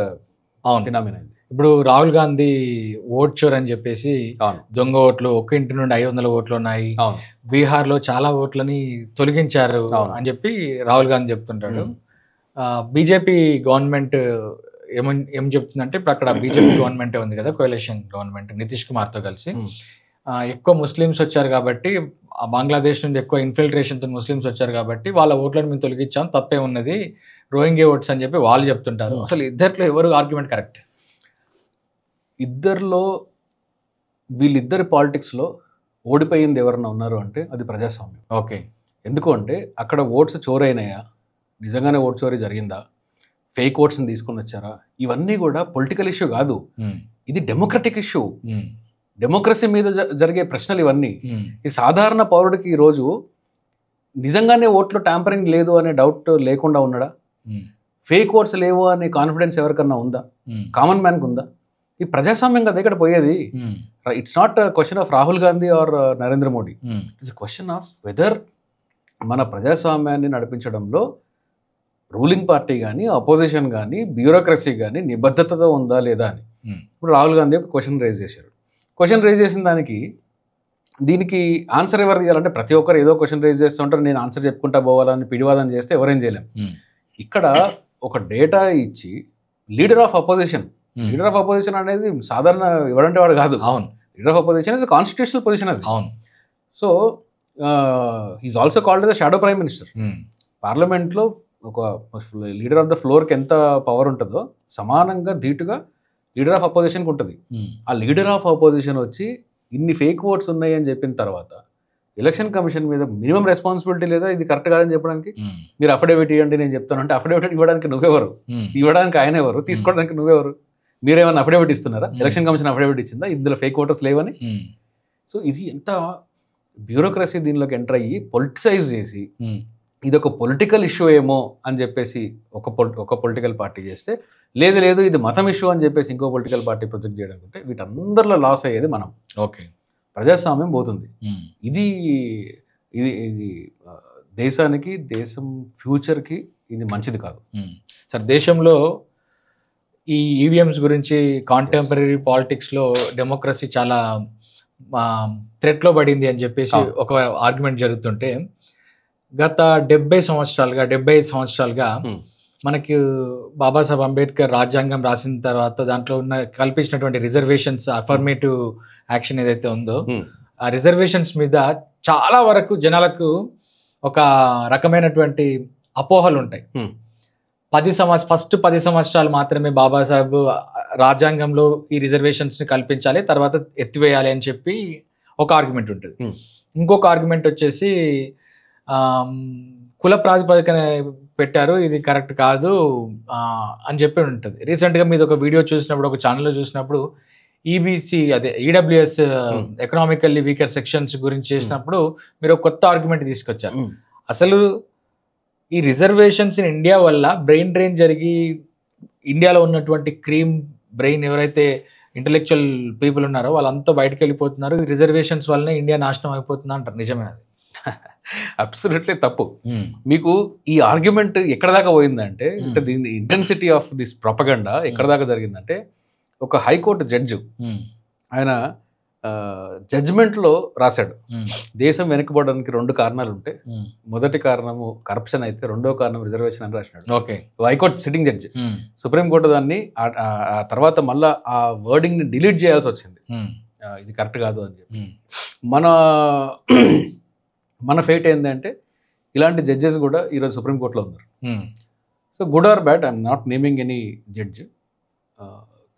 phenomena. ఇప్పుడు రాహుల్ గాంధీ ఓట్ చోర్ అని చెప్పేసి దొంగ ఓట్లు, ఒక్క ఇంటి నుండి 500 ఓట్లు ఉన్నాయి, బీహార్లో చాలా ఓట్లని తొలగించారు అని చెప్పి రాహుల్ గాంధీ చెప్తుంటాడు. బీజేపీ గవర్నమెంట్ ఏం చెప్తుందంటే ఇప్పుడు అక్కడ బీజేపీ గవర్నమెంటే ఉంది కదా, కోalition గవర్నమెంట్ నితీష్ కుమార్తో కలిసి. ఎక్కువ ముస్లిమ్స్ వచ్చారు కాబట్టి, బంగ్లాదేశ్ నుండి ఎక్కువ ఇన్ఫిల్ట్రేషన్తో ముస్లిమ్స్ వచ్చారు కాబట్టి వాళ్ళ ఓట్లను మేము తొలగించాం, తప్పే ఉన్నది, రోహింగ్యా ఓట్స్ అని చెప్పి వాళ్ళు చెప్తుంటారు. అసలు ఇద్దరిలో ఎవరు ఆర్గ్యుమెంట్ కరెక్ట్? ఇద్దరిలో వీళ్ళిద్దరి పాలిటిక్స్లో ఓడిపోయింది ఎవరన్నా ఉన్నారు అంటే అది ప్రజాస్వామ్యం. ఓకే. ఎందుకు అంటే అక్కడ ఓట్స్ చోరైనాయా, నిజంగానే ఓట్ చోరీ జరిగిందా, ఫేక్ ఓట్స్ని తీసుకొని వచ్చారా, ఇవన్నీ కూడా పొలిటికల్ ఇష్యూ కాదు, ఇది డెమోక్రటిక్ ఇష్యూ. డెమోక్రసీ మీద జరిగే ప్రశ్నలు ఇవన్నీ. ఈ సాధారణ పౌరుడికి ఈరోజు నిజంగానే ఓట్లో ట్యాంపరింగ్ లేదు అనే డౌట్ లేకుండా ఉన్నాడా? ఫేక్ ఓట్స్ లేవు అనే కాన్ఫిడెన్స్ ఎవరికన్నా ఉందా? కామన్ మ్యాన్కి ఉందా? ఈ ప్రజాస్వామ్యం కదా ఇక్కడ పోయేది. It's not question of Rahul Gandhi or Narendra Modi. It's question of whether మన ప్రజాస్వామ్యాన్ని నడిపించడంలో రూలింగ్ పార్టీ కానీ, అపోజిషన్ కానీ, బ్యూరోక్రసీ కానీ నిబద్ధతతో ఉందా లేదా అని. ఇప్పుడు రాహుల్ గాంధీ ఒక క్వశ్చన్ రైజ్ చేశారు. క్వశ్చన్ రైజ్ చేసిన దీనికి ఆన్సర్ ఎవరు చేయాలంటే ప్రతి ఒక్కరు ఏదో క్వశ్చన్ రైజ్ చేస్తూ ఉంటారు, నేను ఆన్సర్ చెప్పుకుంటా పోవాలని పిడివాదం చేస్తే ఎవరేం చేయలేం. ఇక్కడ ఒక డేటా ఇచ్చి లీడర్ ఆఫ్ అపోజిషన్ అనేది సాధారణ ఎవరంటే వాడు కాదు. అవును. Leader of opposition is constitutional position అది. అవును. So is also called the shadow prime minister. పార్లమెంట్లో ఒక లీడర్ ఆఫ్ ద ఫ్లోర్కి ఎంత పవర్ ఉంటుందో సమానంగా ధీటుగా లీడర్ ఆఫ్ అపోజిషన్కి ఉంటుంది. ఆ లీడర్ ఆఫ్ అపోజిషన్ వచ్చి ఇన్ని ఫేక్ ఓట్స్ ఉన్నాయి అని చెప్పిన తర్వాత ఎలక్షన్ కమిషన్ మీద మినిమం రెస్పాన్సిబిలిటీ లేదా ఇది కరెక్ట్ కాదని చెప్పడానికి? మీరు అఫిడవిట్ ఇవ్వండి నేను చెప్తాను అంటే అఫిడవిట్ ఇవ్వడానికి నువ్వెవరు, ఇవ్వడానికి ఆయన ఎవరు, తీసుకోవడానికి నువ్వెవరు? మీరేమైనా అఫిడవిట్ ఇస్తున్నారా? ఎలక్షన్ కమిషన్ అఫిడవిట్ ఇచ్చిందా ఇందులో ఫేక్ ఓటర్స్ లేవని? సో ఇది ఎంత బ్యూరోక్రసీ దీనిలోకి ఎంటర్ అయ్యి పొలిటిసైజ్ చేసి ఇది ఒక పొలిటికల్ ఇష్యూ ఏమో అని చెప్పేసి ఒక పొలిటికల్ పార్టీ చేస్తే, లేదు ఇది మతం ఇష్యూ అని చెప్పేసి ఇంకో పొలిటికల్ పార్టీ ప్రొజెక్ట్ చేయడం అంటే వీటందరిలో లాస్ అయ్యేది మనం. ఓకే, ప్రజాస్వామ్యం పోతుంది. ఇది ఇది ఇది దేశానికి, దేశం ఫ్యూచర్కి ఇది మంచిది కాదు సార్. దేశంలో ఈ ఈవీఎంస్ గురించి కాంటెంపరీ పాలిటిక్స్లో డెమోక్రసీ చాలా థ్రెట్లో పడింది అని చెప్పేసి ఒక ఆర్గ్యుమెంట్ జరుగుతుంటే, గత 75 సంవత్సరాలుగా మనకి బాబాసాహెబ్ అంబేద్కర్ రాజ్యాంగం రాసిన తర్వాత దాంట్లో ఉన్న కల్పించినటువంటి రిజర్వేషన్స్, అఫర్మేటివ్ యాక్షన్ ఏదైతే ఉందో ఆ రిజర్వేషన్స్ మీద చాలా వరకు జనాలకు ఒక రకమైనటువంటి అపోహలు ఉంటాయి. ఫస్ట్ 10 సంవత్సరాలు మాత్రమే బాబాసాహెబ్ రాజ్యాంగంలో ఈ రిజర్వేషన్స్ని కల్పించాలి, తర్వాత ఎత్తివేయాలి అని చెప్పి ఒక ఆర్గ్యుమెంట్ ఉంటుంది. ఇంకొక ఆర్గ్యుమెంట్ వచ్చేసి కుల ప్రాతిపదికన పెట్టారు, ఇది కరెక్ట్ కాదు అని చెప్పి ఉంటుంది. రీసెంట్గా మీరు ఒక వీడియో చూసినప్పుడు, ఒక ఛానల్లో చూసినప్పుడు ఈబీసీ అదే ఈడబ్ల్యూఎస్ ఎకనామికల్లీ వీకర్ సెక్షన్స్ గురించి చేసినప్పుడు మీరు ఒక కొత్త ఆర్గ్యుమెంట్ తీసుకొచ్చారు. అసలు ఈ రిజర్వేషన్స్ ఇన్ ఇండియా వల్ల బ్రెయిన్ డ్రైన్ జరిగి ఇండియాలో ఉన్నటువంటి క్రీమ్ బ్రెయిన్ ఎవరైతే ఇంటలెక్చువల్ పీపుల్ ఉన్నారో వాళ్ళంతా బయటకు వెళ్ళిపోతున్నారు, ఈ రిజర్వేషన్స్ వల్లనే ఇండియా నాశనం అయిపోతుంది అంటారు. నిజమేనది? అబ్సల్యూట్లీ తప్పు. మీకు ఈ ఆర్గ్యుమెంట్ ఎక్కడ దాకా పోయిందంటే, అంటే దీని ఇంటెన్సిటీ ఆఫ్ దిస్ ప్రొపగండా ఎక్కడ దాకా జరిగిందంటే, ఒక హైకోర్టు జడ్జి ఆయన జడ్జిమెంట్లో రాశాడు, దేశం వెనకబడడానికి 2 కారణాలు ఉంటాయి, మొదటి కారణము కరప్షన్ అయితే రెండో కారణం రిజర్వేషన్ అని రాసినాడు. Okay, high court sitting judge. Supreme court దాన్ని ఆ తర్వాత మళ్ళీ ఆ వర్డింగ్ ని డిలీట్ చేయాల్సి వచ్చింది, ఇది కరెక్ట్ కాదు అని చెప్పి. మన ఫేట్ ఏంటంటే ఇలాంటి జడ్జెస్ కూడా ఈరోజు సుప్రీంకోర్టులో ఉన్నారు. So good or bad, I'm not naming any judge.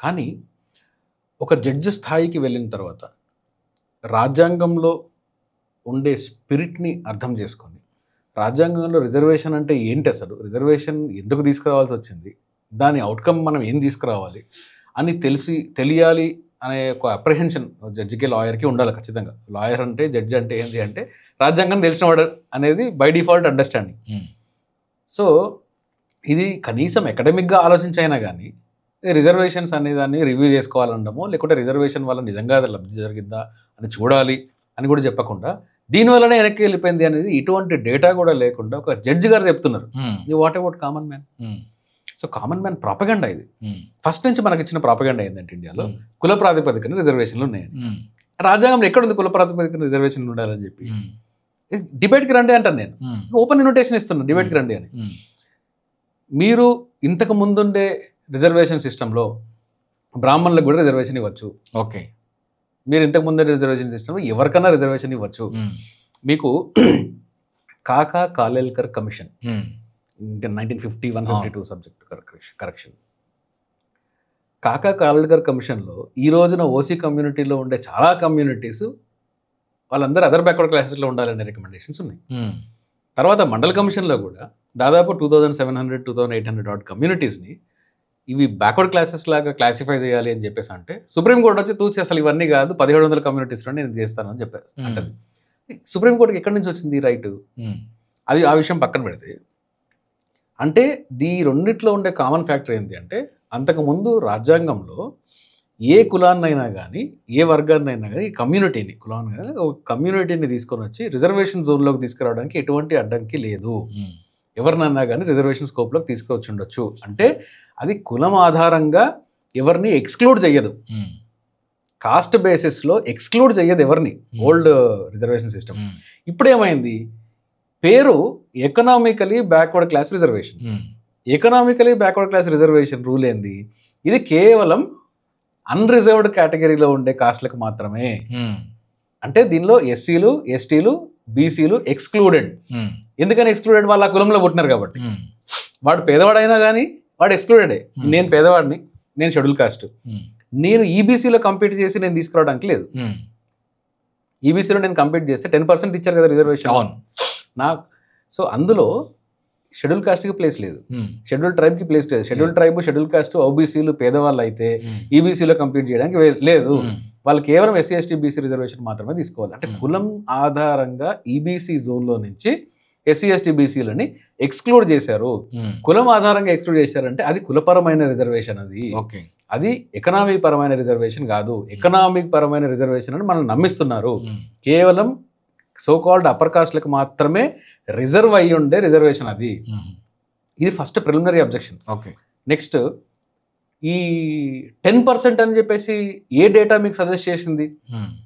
కానీ ఒక జడ్జి స్థాయికి వెళ్ళిన తర్వాత రాజ్యాంగంలో ఉండే స్పిరిట్ని అర్థం చేసుకొని, రాజ్యాంగంలో రిజర్వేషన్ అంటే ఏంటి, అసలు రిజర్వేషన్ ఎందుకు తీసుకురావాల్సి వచ్చింది, దాని అవుట్కమ్ మనం ఏం తీసుకురావాలి అని తెలియాలి అనే ఒక అప్రహెన్షన్ జడ్జికి, లాయర్కి ఉండాలి ఖచ్చితంగా. లాయర్ అంటే, జడ్జి అంటే ఏంటి అంటే రాజ్యాంగం తెలిసినవాడు అనేది బై డిఫాల్ట్ అండర్స్టాండింగ్. సో ఇది కనీసం అకాడమిక్గా ఆలోచించైనా కానీ రిజర్వేషన్స్ అనేదాన్ని రివ్యూ చేసుకోవాలనడమో, లేకుంటే రిజర్వేషన్ వల్ల నిజంగా లబ్ధి జరిగిందా అని చూడాలి అని కూడా చెప్పకుండా, దీనివల్లనే వెనక్కి వెళ్ళిపోయింది అనేది ఇటువంటి డేటా కూడా లేకుండా ఒక జడ్జి గారు చెప్తున్నారు. What about common man? So common man propaganda ఇది. ఫస్ట్ నుంచి మనకి ఇచ్చిన ప్రాపగండా ఏంటంటే ఇండియాలో కుల ప్రాతిపదికన రిజర్వేషన్లు ఉన్నాయని. రాజ్యాంగంలో ఎక్కడుంది కుల ప్రాతిపదికన రిజర్వేషన్లు ఉండాలని చెప్పి? డిబేట్కి రండి అంటాను నేను, ఓపెన్ ఇన్విటేషన్ ఇస్తున్నాను, డిబేట్కి రండి అని. మీరు ఇంతకు ముందుండే రిజర్వేషన్ సిస్టంలో బ్రాహ్మణులకు కూడా రిజర్వేషన్ ఇవ్వచ్చు. ఓకే, మీరు ఇంతకు ముందే రిజర్వేషన్ సిస్టంలో ఎవరికైనా రిజర్వేషన్ ఇవ్వచ్చు. మీకు కాకా కాలేల్కర్ కమిషన్, 1951-52 సబ్జెక్ట్ కరెక్షన్. కాకా కాలేల్కర్ కమిషన్లో ఈ రోజున ఓసీ కమ్యూనిటీలో ఉండే చాలా కమ్యూనిటీస్ వాళ్ళందరూ అదర్ బ్యాక్వర్డ్ క్లాసెస్లో ఉండాలనే రికమెండేషన్స్ ఉన్నాయి. తర్వాత మండల్ కమిషన్లో కూడా దాదాపు 2700-2800 ఆడ్ కమ్యూనిటీస్ని ఇవి బ్యాక్వర్డ్ క్లాసెస్ లాగా క్లాసిఫై చేయాలి అని చెప్పేసి అంటే సుప్రీంకోర్టు వచ్చి తూచి అసలు ఇవన్నీ కాదు 1700 కమ్యూనిటీస్లో నేను చేస్తాను అని చెప్పారు అంటది. సుప్రీంకోర్టుకి ఎక్కడి నుంచి వచ్చింది రైట్? అది ఆ విషయం పక్కన పెడితే, అంటే ఈ రెండిట్లో ఉండే కామన్ ఫ్యాక్టర్ ఏంటి అంటే, అంతకుముందు రాజ్యాంగంలో ఏ కులాన్నైనా కానీ, ఏ వర్గాన్నైనా కానీ, కమ్యూనిటీని కులాన్ని కానీ ఒక కమ్యూనిటీని తీసుకొని వచ్చి రిజర్వేషన్ జోన్లోకి తీసుకురావడానికి ఎటువంటి అడ్డంకి లేదు. ఎవరినన్నా కానీ రిజర్వేషన్ స్కోప్లోకి తీసుకొచ్చి ఉండొచ్చు. అంటే అది కులం ఆధారంగా ఎవరిని ఎక్స్క్లూడ్ చెయ్యదు, కాస్ట్ బేసిస్లో ఎక్స్క్లూడ్ చెయ్యదు ఎవరిని, ఓల్డ్ రిజర్వేషన్ సిస్టమ్. ఇప్పుడేమైంది, పేరు economically backward class reservation. Economically backward class reservation rule ఏంది? ఇది కేవలం అన్రిజర్వ్డ్ కేటగిరీలో ఉండే కాస్ట్లకు మాత్రమే. అంటే దీనిలో ఎస్సీలు, ఎస్టీలు, బీసీలు ఎక్స్క్లూడెడ్. ఎందుకని ఎక్స్క్లూడెడ్? వాళ్ళ కులంలో పుట్టినారు కాబట్టి. వాడు పేదవాడైనా కానీ వాడు ఎక్స్క్లూడెడే. నేను పేదవాడిని, నేను షెడ్యూల్ కాస్ట్, నేను ఈబీసీలో కంపీట్ చేసి నేను తీసుకురావడానికి లేదు. ఈబీసీలో నేను కంపీట్ చేస్తే 10% ఇచ్చారు కదా రిజర్వేషన్ సో అందులో షెడ్యూల్ కాస్ట్కి ప్లేస్ లేదు, షెడ్యూల్ ట్రైబ్కి ప్లేస్ లేదు. షెడ్యూల్ ట్రైబ్, షెడ్యూల్ కాస్ట్, ఓబీసీలు పేదవాళ్ళు అయితే ఈబీసీలో కంపీట్ చేయడానికి లేదు. వాళ్ళు కేవలం ఎస్సీ ఎస్టీ బీసీ రిజర్వేషన్ మాత్రమే తీసుకోవాలి. అంటే కులం ఆధారంగా ఈబీసీ జోన్లో నుంచి ఎస్సీ ఎస్టీ బీసీలని ఎక్స్క్లూడ్ చేశారు. కులం ఆధారంగా ఎక్స్క్లూడ్ చేశారంటే అది కులపరమైన రిజర్వేషన్, అది ఎకనామిక్ పరమైన రిజర్వేషన్ కాదు. ఎకనామిక్ పరమైన రిజర్వేషన్ అని మనం నమ్మిస్తున్నారు. కేవలం సోకాల్డ్ అప్పర్ కాస్ట్లకు మాత్రమే రిజర్వ్ అయ్యి ఉండే రిజర్వేషన్ అది. ఇది ఫస్ట్ ప్రిలిమినరీ అబ్జెక్షన్. నెక్స్ట్, ఈ 10% అని చెప్పేసి ఏ డేటా మీకు సజెస్ట్ చేసింది?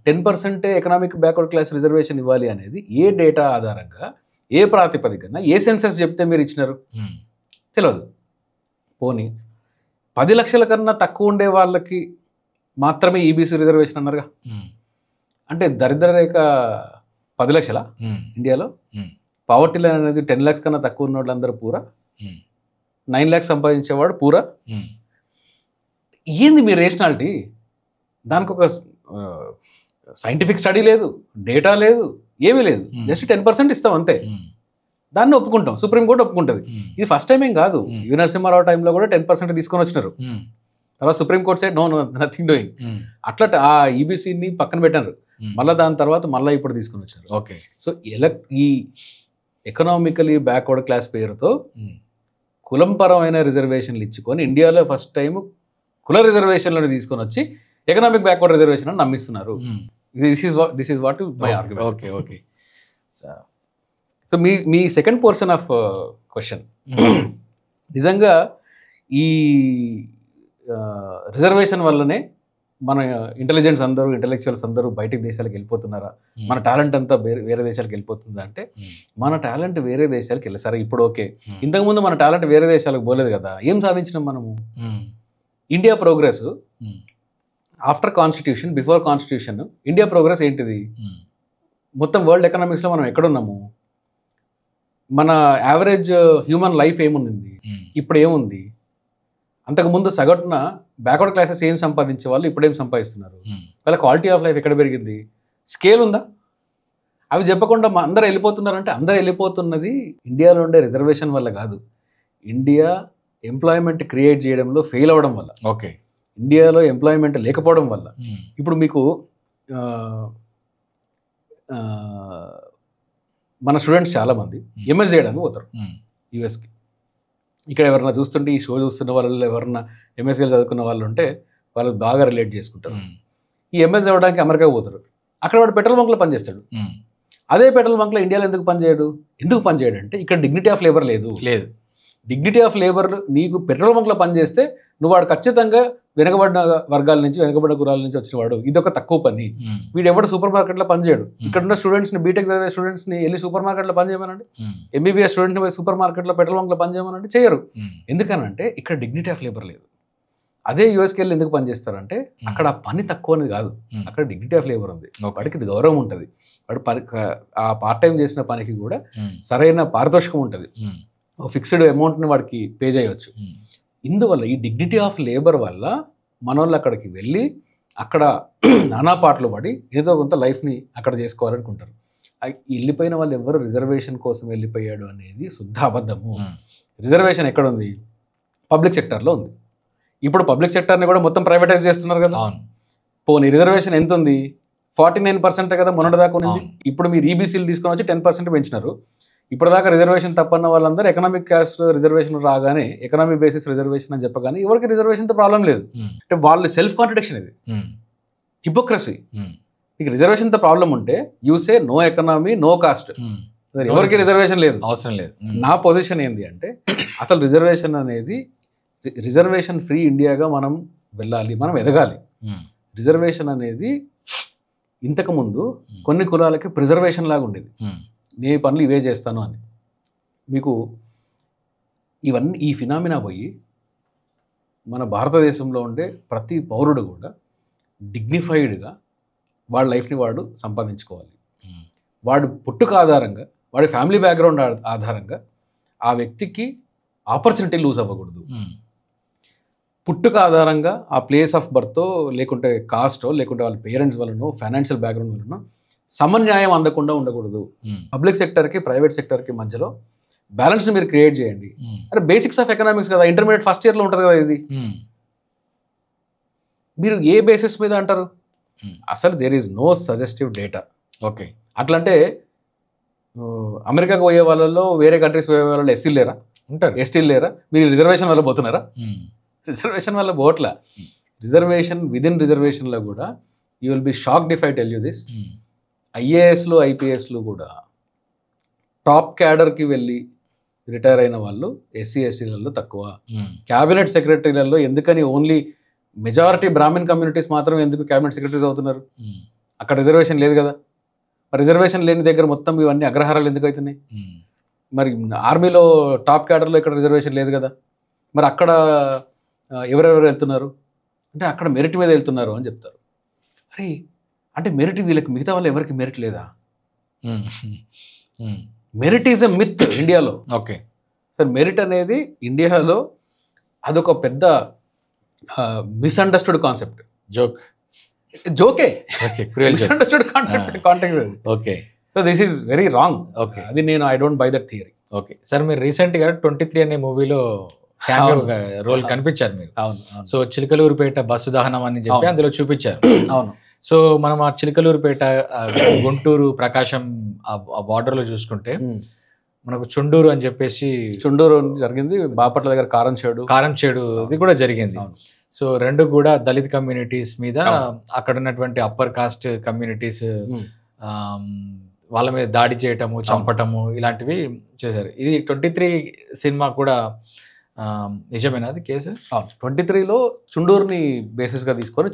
10% ఎకనామిక్ బ్యాక్వర్డ్ క్లాస్ రిజర్వేషన్ ఇవ్వాలి అనేది ఏ డేటా ఆధారంగా, ఏ ప్రాతిపదికన, ఏ సెన్సెస్ చెప్తే మీరు ఇచ్చినారు? తెలియదు. పోనీ 10 లక్షల కన్నా తక్కువ ఉండే వాళ్ళకి మాత్రమే ఈబీసీ రిజర్వేషన్ అన్నారుగా. అంటే దరిద్ర రేఖ 10 లక్షల ఇండియాలో, పావర్టీ లైన్ అనేది 10 lakhs కన్నా తక్కువ ఉన్న వాళ్ళందరూ పూరా, 9 lakhs సంపాదించేవాడు పూరా. ఏంది మీ రేషనాలిటీ? దానికి ఒక సైంటిఫిక్ స్టడీ లేదు, డేటా లేదు, ఏమీ లేదు. జస్ట్ 10% ఇస్తాం అంతే. దాన్ని ఒప్పుకుంటాం, సుప్రీంకోర్టు ఒప్పుకుంటుంది. ఇది ఫస్ట్ టైం ఏం కాదు. యు నరసింహారావు టైంలో కూడా 10% తీసుకొని వచ్చినారు. తర్వాత supreme court side no nothing doing. అట్లా ఆ ఈబీసీని పక్కన పెట్టారు. మళ్ళీ దాని తర్వాత మళ్ళీ ఇప్పుడు తీసుకొని వచ్చారు. సో ఈ ఎకనామికలీ బ్యాక్వర్డ్ క్లాస్ పేరుతో కులంపరమైన రిజర్వేషన్లు ఇచ్చుకొని ఇండియాలో ఫస్ట్ టైం కుల రిజర్వేషన్లను తీసుకొని వచ్చి ఎకనామిక్ బ్యాక్వర్డ్ రిజర్వేషన్ అని నమ్మిస్తున్నారు. This is what my argument. So మీ సెకండ్ పోర్షన్ ఆఫ్ క్వశ్చన్, నిజంగా ఈ రిజర్వేషన్ వల్లనే మన ఇంటెలిజెన్స్ అందరూ, ఇంటెలెక్చువల్స్ అందరూ బయటికి దేశాలకు వెళ్ళిపోతున్నారా? మన టాలెంట్ అంతా వేరే దేశాలకు వెళ్ళిపోతుందా అంటే, మన టాలెంట్ వేరే దేశాలకు వెళ్ళి సరే ఇప్పుడు ఓకే. ఇంతకుముందు మన టాలెంట్ వేరే దేశాలకు పోలేదు కదా. ఏం సాధించినాం మనము? India progress after constitution, before constitution, India progress ఏంటిది? మొత్తం వరల్డ్ ఎకనామిక్స్లో మనం ఎక్కడున్నాము? మన యావరేజ్ హ్యూమన్ లైఫ్ ఏముంది, ఇప్పుడు ఏముంది? అంతకుముందు సగటున బ్యాక్వర్డ్ క్లాసెస్ ఏం సంపాదించే వాళ్ళు ఇప్పుడు ఏం సంపాదిస్తున్నారు? వాళ్ళ క్వాలిటీ ఆఫ్ లైఫ్ ఎక్కడ పెరిగింది? స్కేల్ ఉందా? అవి చెప్పకుండా అందరూ వెళ్ళిపోతున్నారంటే, అందరూ వెళ్ళిపోతున్నది ఇండియాలో ఉండే రిజర్వేషన్ వల్ల కాదు, ఇండియా ఎంప్లాయ్మెంట్ క్రియేట్ చేయడంలో ఫెయిల్ అవ్వడం వల్ల, ఇండియాలో ఎంప్లాయ్మెంట్ లేకపోవడం వల్ల. ఇప్పుడు మీకు మన స్టూడెంట్స్ చాలామంది ఎంఎస్ చేయడానికి పోతారు యూఎస్కి. ఇక్కడ ఎవరన్నా చూస్తుంటే, ఈ షో చూస్తున్న వాళ్ళు ఎవరన్నా ఎంఎస్సీలు చదువుకున్న వాళ్ళు ఉంటే వాళ్ళు బాగా రిలేట్ చేసుకుంటారు. ఈ ఎంఎస్ అవ్వడానికి అమెరికా పోతారు. అక్కడ వాడు పెట్రోల్ బంక్లో పనిచేస్తాడు. అదే పెట్రోల్ బంక్లో ఇండియాలో ఎందుకు పనిచేయడు అంటే, ఇక్కడ డిగ్నిటీ ఆఫ్ లేబర్ లేదు. డిగ్నిటీ ఆఫ్ లేబర్ నీకు పెట్రోల్ బంక్లో పనిచేస్తే నువ్వు వాడు ఖచ్చితంగా వెనుకబడిన వర్గాల నుంచి, వెనుకబడిన కులాల నుంచి వచ్చిన వాడు, ఇదొక తక్కువ పని. వీడు ఎవడు సూపర్ మార్కెట్లో పనిచేయడు. ఇక్కడ ఉన్న స్టూడెంట్స్ని, బీటెక్ చదివే స్టూడెంట్స్ని వెళ్ళి సూపర్ మార్కెట్లో పనిచేయమనండి, ఎంబీబీఎస్ స్టూడెంట్ని పోయి సూపర్ మార్కెట్లో పెట్రోల్ బంక్లో పనిచేయమనండి, చేయరు. ఎందుకనంటే ఇక్కడ డిగ్నిటీ ఆఫ్ లేబర్ లేదు. అదే యూఎస్కి వెళ్ళి ఎందుకు పనిచేస్తారంటే, అక్కడ పని తక్కువ అనేది కాదు, అక్కడ డిగ్నిటీ ఆఫ్ లేబర్ ఉంది, వాడికి ఇది గౌరవం ఉంటుంది, వాడు ఆ పార్ట్ టైం చేసిన పనికి కూడా సరైన పారితోషికం ఉంటుంది, ఫిక్స్డ్ అమౌంట్ని వాడికి పే చేయవచ్చు. ఇందువల్ల ఈ డిగ్నిటీ ఆఫ్ లేబర్ వల్ల మనోళ్ళు అక్కడికి వెళ్ళి అక్కడ నానా పాటలు పడి ఏదో కొంత లైఫ్ని అక్కడ చేసుకోవాలనుకుంటారు. వెళ్ళిపోయిన వాళ్ళు ఎవరు రిజర్వేషన్ కోసం వెళ్ళిపోయాడు అనేది శుద్ధ అబద్ధము. రిజర్వేషన్ ఎక్కడ ఉంది? పబ్లిక్ సెక్టర్లో ఉంది. ఇప్పుడు పబ్లిక్ సెక్టర్ని కూడా మొత్తం ప్రైవేటైజ్ చేస్తున్నారు కదా. పోనీ రిజర్వేషన్ ఎంత ఉంది? 49% కదా మొన్నటిదాకా ఉంది. ఇప్పుడు మీరు ఈబీసీలు తీసుకొని వచ్చి 10% పెంచినారు. ఇప్పటిదాకా రిజర్వేషన్ తప్పన్న వాళ్ళందరూ ఎకనామిక్ క్యాస్ట్ రిజర్వేషన్ రాగానే, ఎకనామిక్ బేసిస్ రిజర్వేషన్ అని చెప్పగానే ఎవరికి రిజర్వేషన్తో ప్రాబ్లం లేదు. అంటే వాళ్ళు సెల్ఫ్ కాంట్రడిక్షన్, ఇది హిపోక్రసీ. మీకు రిజర్వేషన్తో ప్రాబ్లం ఉంటే you say no economy, no caste. ఎవరికి రిజర్వేషన్ లేదు, అవసరం లేదు. నా పొజిషన్ ఏంటి అంటే, అసలు రిజర్వేషన్ అనేది, రిజర్వేషన్ ఫ్రీ ఇండియాగా మనం వెళ్ళాలి, మనం ఎదగాలి. రిజర్వేషన్ అనేది ఇంతకుముందు కొన్ని కులాలకి ప్రిజర్వేషన్ లాగా ఉండేది. నే పనులు ఇవే చేస్తాను అని. మీకు ఇవన్నీ, ఈ ఫినామినా పోయి మన భారతదేశంలో ఉండే ప్రతి పౌరుడు కూడా డిగ్నిఫైడ్గా వాడి లైఫ్ని వాడు సంపాదించుకోవాలి. వాడు పుట్టుక ఆధారంగా, వాడి ఫ్యామిలీ బ్యాక్గ్రౌండ్ ఆధారంగా ఆ వ్యక్తికి ఆపర్చునిటీ లూజ్ అవ్వకూడదు. పుట్టుక ఆధారంగా ఆ ప్లేస్ ఆఫ్ బర్తో, లేకుంటే కాస్టో, లేకుంటే వాళ్ళ పేరెంట్స్ వలనో, ఫైనాన్షియల్ బ్యాక్గ్రౌండ్ వలన సమన్యాయం అందకుండా ఉండకూడదు. పబ్లిక్ సెక్టర్కి, ప్రైవేట్ సెక్టర్కి మధ్యలో బ్యాలెన్స్ని మీరు క్రియేట్ చేయండి. అరే బేసిక్స్ ఆఫ్ ఎకనామిక్స్ కదా, ఇంటర్మీడియట్ ఫస్ట్ ఇయర్లో ఉంటుంది కదా ఇది. మీరు ఏ బేసిస్ మీద అంటారు? అసలు there is no suggestive data. Okay. అట్లంటే అమెరికాకు పోయే వాళ్ళలో వేరే కంట్రీస్ పోయే వాళ్ళలో ఎస్సీలు లేరా, ఉంటారు, ఎస్టీలు లేరా? మీరు రిజర్వేషన్ వల్ల పోతున్నారా? రిజర్వేషన్ వల్ల పోవట్లా. రిజర్వేషన్ విదిన్ రిజర్వేషన్లో కూడా you will be shocked if I tell you this. ఐఏఎస్లు ఐపీఎస్లు కూడా టాప్ క్యాడర్కి వెళ్ళి రిటైర్ అయిన వాళ్ళు ఎస్సీ ఎస్టీలలో తక్కువ. క్యాబినెట్ సెక్రటరీలలో ఎందుకని ఓన్లీ మెజారిటీ బ్రాహ్మణ్ కమ్యూనిటీస్ మాత్రం ఎందుకు క్యాబినెట్ సెక్రటరీస్ అవుతున్నారు? అక్కడ రిజర్వేషన్ లేదు కదా. మరి రిజర్వేషన్ లేని దగ్గర మొత్తం ఇవన్నీ అగ్రహారాలు ఎందుకు అవుతున్నాయి? మరి ఆర్మీలో టాప్ క్యాడర్లో ఇక్కడ రిజర్వేషన్ లేదు కదా. మరి అక్కడ ఎవరెవరు వెళ్తున్నారు అంటే అక్కడ మెరిట్ మీద వెళ్తున్నారు అని చెప్తారు. అరే అంటే మెరిట్ వీళ్ళకి, మిగతా వాళ్ళు ఎవరికి మెరిట్ లేదా? మెరిట్ ఈజ్ ఎ మిత్ ఇండియాలో. ఓకే సార్, మెరిట్ అనేది ఇండియాలో అదొక పెద్ద మిస్అండర్స్టూడ్ కాన్సెప్ట్. జోకే misunderstood context. Okay. So this is very wrong. Okay, అది నేను I don't buy that theory. Okay sir, మీరు రీసెంట్గా 23 అనే మూవీలో రోల్ కనిపించారు మీరు. అవును. సో చిలకలూరుపేట బస్సు దహనం అని చెప్పి అందులో చూపించారు. అవును. సో మనం ఆ చిలకలూరుపేట గుంటూరు ప్రకాశం ఆ బార్డర్లో చూసుకుంటే మనకు చుండూరు అని చెప్పేసి, చుండూరు జరిగింది, బాపట్ల దగ్గర కారంచేడు ఇది కూడా జరిగింది. సో రెండు కూడా దళిత కమ్యూనిటీస్ మీద అక్కడ ఉన్నటువంటి అప్పర్ కాస్ట్ కమ్యూనిటీస్ వాళ్ళ మీద దాడి చేయటము, చంపటము ఇలాంటివి చేశారు. ఇది 23 సినిమా కూడా నిజమేనా అది కేసు? 23లో చుండూరుని బేసిస్గా తీసుకొని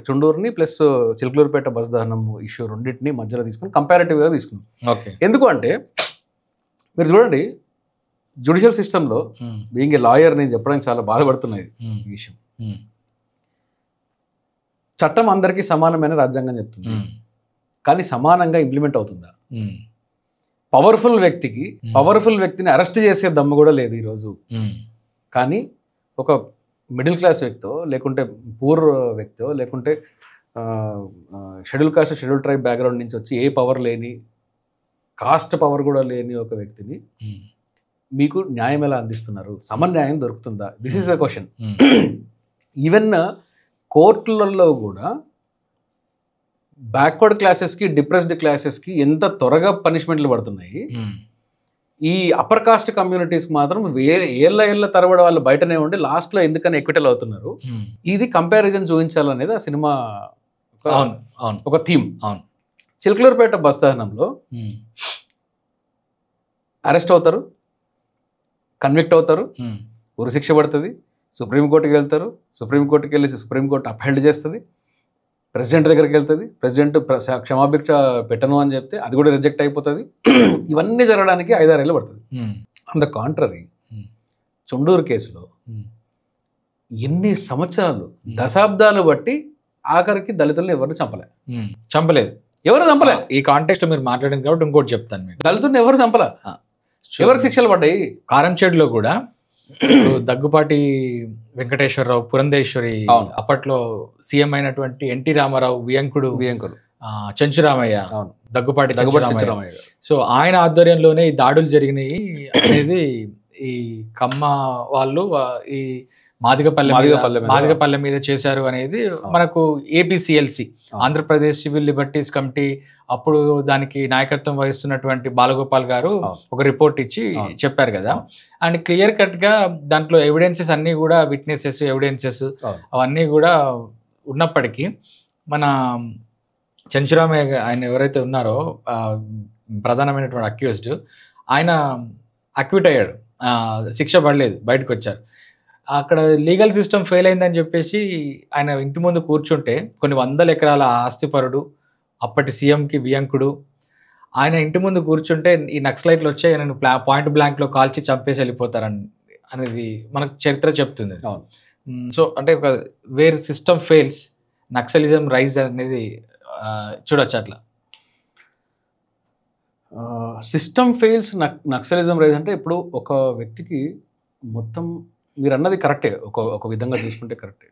చుండూరుని ప్లస్ చిలకలూరుపేట బస్ దహనం ఇష్యూ రెండింటిని మధ్యలో తీసుకొని కంపారిటివ్గా తీసుకున్నాం. ఓకే. ఎందుకు అంటే మీరు చూడండి, జ్యుడిషియల్ సిస్టంలో బీయింగ్ ఏ లాయర్ నేను చెప్పడానికి చాలా బాధపడుతున్నది ఈ విషయం. చట్టం అందరికీ సమానమైన రాజ్యాంగం చెప్తుంది, కానీ సమానంగా ఇంప్లిమెంట్ అవుతుందా? పవర్ఫుల్ వ్యక్తిని అరెస్ట్ చేసే దమ్ము కూడా లేదు ఈరోజు. కానీ ఒక మిడిల్ క్లాస్ వ్యక్తో, లేకుంటే పూర్ వ్యక్తో, లేకుంటే schedule caste schedule tribe background నుంచి వచ్చి ఏ పవర్ లేని, కాస్ట్ పవర్ కూడా లేని ఒక వ్యక్తిని మీకు న్యాయం ఎలా అందిస్తున్నారు? సమన్యాయం దొరుకుతుందా? This is a question. Even కోర్టులలో కూడా బ్యాక్వర్డ్ క్లాసెస్కి, డిప్రెస్డ్ క్లాసెస్కి ఎంత త్వరగా పనిష్మెంట్లు పడుతున్నాయి. ఈ అప్పర్ కాస్ట్ కమ్యూనిటీస్కి మాత్రం ఏళ్ళ తరబడి వాళ్ళు బయటనే ఉండి లాస్ట్లో ఎందుకని ఎక్విటల్ అవుతున్నారు. ఇది కంపారిజన్ చూపించాలనేది ఆ సినిమా ఒక థీమ్. చిలకలూరుపేట బస్ దహనంలో అరెస్ట్ అవుతారు, కన్విక్ట్ అవుతారు, ఉరిశిక్ష పడుతుంది, సుప్రీంకోర్టుకి వెళ్తారు, సుప్రీంకోర్టుకి వెళ్ళి సుప్రీంకోర్టు అప్హెల్డ్ చేస్తుంది, ప్రెసిడెంట్ దగ్గరికి వెళ్తుంది, ప్రెసిడెంట్ క్షమాభిక్ష పెట్టను అని చెప్తే అది కూడా రిజెక్ట్ అయిపోతుంది. ఇవన్నీ జరగడానికి 5-6 ఏళ్ళు పడుతుంది. ఆన్ ద కాంట్రరీ చుండూరు కేసులో ఎన్ని సంవత్సరాలు, దశాబ్దాలు బట్టి ఆఖరికి దళితులను ఎవరు చంపలేదు. ఎవరు చంపలే. ఈ కాంటెక్స్ట్ మీరు మాట్లాడింది కాబట్టి ఇంకోటి చెప్తాను మీకు. దళితులను ఎవరు చంపలే. ఎవరికి శిక్షలు పడ్డాయి? కారంచేడులో కూడా దగ్గుపాటి వెంకటేశ్వరరావు, పురంధేశ్వరి, అప్పట్లో సీఎం అయినటువంటి ఎన్టీ రామారావు, వియంకుడు చెంచురామయ్య, దగ్గుపాటి చెంచురామయ్య. సో ఆయన ఆధ్వర్యంలోనే ఈ దాడులు జరిగినాయి అనేది ఈ కమ్మ వాళ్ళు ఈ మాదిగపల్లె మీద చేశారు అనేది మనకు APCLC, Andhra Pradesh civil liberties committee, అప్పుడు దానికి నాయకత్వం వహిస్తున్నటువంటి బాలగోపాల్ గారు ఒక రిపోర్ట్ ఇచ్చి చెప్పారు కదా. అండ్ క్లియర్ కట్ గా దాంట్లో ఎవిడెన్సెస్ అన్ని కూడా, విట్నెసెస్, ఎవిడెన్సెస్ అవన్నీ కూడా ఉన్నప్పటికీ మన చెంచురామయ్య ఆయన ఎవరైతే ఉన్నారో ప్రధానమైనటువంటి అక్యూజ్డ్, ఆయన అక్విట్ అయ్యాడు, శిక్ష పడలేదు, బయటకు వచ్చారు. అక్కడ లీగల్ సిస్టమ్ ఫెయిల్ అయిందని చెప్పేసి ఆయన ఇంటి ముందు కూర్చుంటే, కొన్ని 100 ఎకరాల ఆస్తిపరుడు, అప్పటి సీఎంకి వియంకుడు, ఆయన ఇంటి ముందు కూర్చుంటే ఈ నక్సలైట్లు వచ్చి ఆయన పాయింట్ బ్లాంక్లో కాల్చి చంపేసి వెళ్ళిపోతారని అనేది మనకు చరిత్ర చెప్తుంది. సో అంటే ఒక where system fails, naxalism rise అనేది చూడొచ్చు. అట్లా సిస్టమ్ ఫెయిల్స్, నక్సలిజం రైజ్ అంటే ఇప్పుడు ఒక వ్యక్తికి మొత్తం మీరు అన్నది కరెక్టే, ఒక విధంగా చూసుకుంటే కరెక్టే.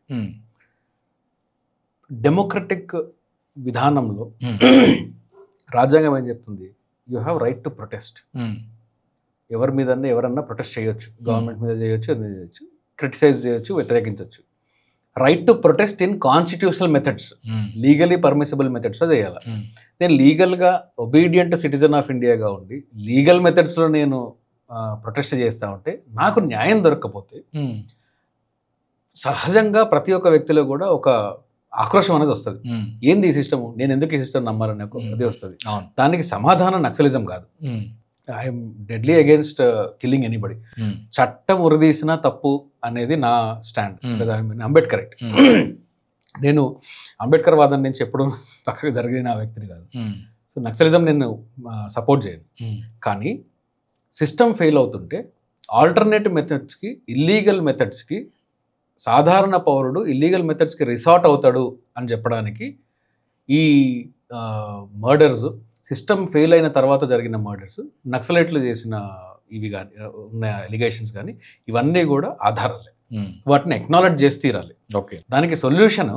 డెమోక్రటిక్ విధానంలో రాజ్యాంగం ఏం చెప్తుంది? You have right to protest. ఎవరి మీద ఎవరన్నా ప్రొటెస్ట్ చేయొచ్చు, గవర్నమెంట్ మీద చేయొచ్చు, క్రిటిసైజ్ చేయొచ్చు, వ్యతిరేకించవచ్చు. Right to protest in constitutional methods, legally permissible మెథడ్స్లో చేయాలి. నేను లీగల్గా ఒబీడియంట్ సిటిజన్ ఆఫ్ ఇండియాగా ఉండి లీగల్ మెథడ్స్లో నేను ప్రొటెస్ట్ చేస్తూ ఉంటే నాకు న్యాయం దొరకకపోతే సహజంగా ప్రతి ఒక్క వ్యక్తిలో కూడా ఒక ఆక్రోషం అనేది వస్తుంది. ఏంది ఈ సిస్టమ్, నేను ఎందుకు ఈ సిస్టమ్ నమ్మాలని అది వస్తుంది. దానికి సమాధానం నక్సలిజం కాదు. I'm deadly against killing anybody. చట్టం ఉరిదీసిన తప్పు అనేది నా స్టాండ్. అంబేద్కర్ రైట్. నేను అంబేద్కర్ వాదన నుంచి ఎప్పుడు పక్కకు జరిగిన వ్యక్తిని కాదు. సో నక్సలిజం నేను సపోర్ట్ చేయను. కానీ సిస్టమ్ ఫెయిల్ అవుతుంటే ఆల్టర్నేటివ్ మెథడ్స్కి, ఇల్లీగల్ మెథడ్స్కి సాధారణ పౌరుడు ఇల్లీగల్ మెథడ్స్కి రిసార్ట్ అవుతాడు అని చెప్పడానికి ఈ మర్డర్స్, సిస్టమ్ ఫెయిల్ అయిన తర్వాత జరిగిన మర్డర్స్, నక్సలైట్లు చేసిన ఇవి కానీ ఉన్న ఎలిగేషన్స్ కానీ ఇవన్నీ కూడా ఆధారాలే. వాటిని ఎక్నాలెడ్జ్ చేసి తీరాలి. ఓకే, దానికి సొల్యూషన్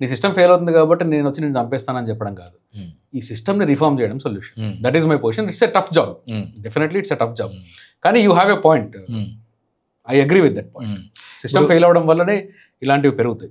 నీ సిస్టమ్ ఫెయిల్ అవుతుంది కాబట్టి నేను వచ్చి నేను చంపేస్తానని చెప్పడం కాదు. ఈ సిస్టమ్ని రిఫార్మ్ చేయడం solution. That is my position. It's a tough job. Definitely it's a tough job. కానీ you have a point. I agree with that point. System fail అవ్వడం వల్లనే ఇలాంటివి పెరుగుతాయి.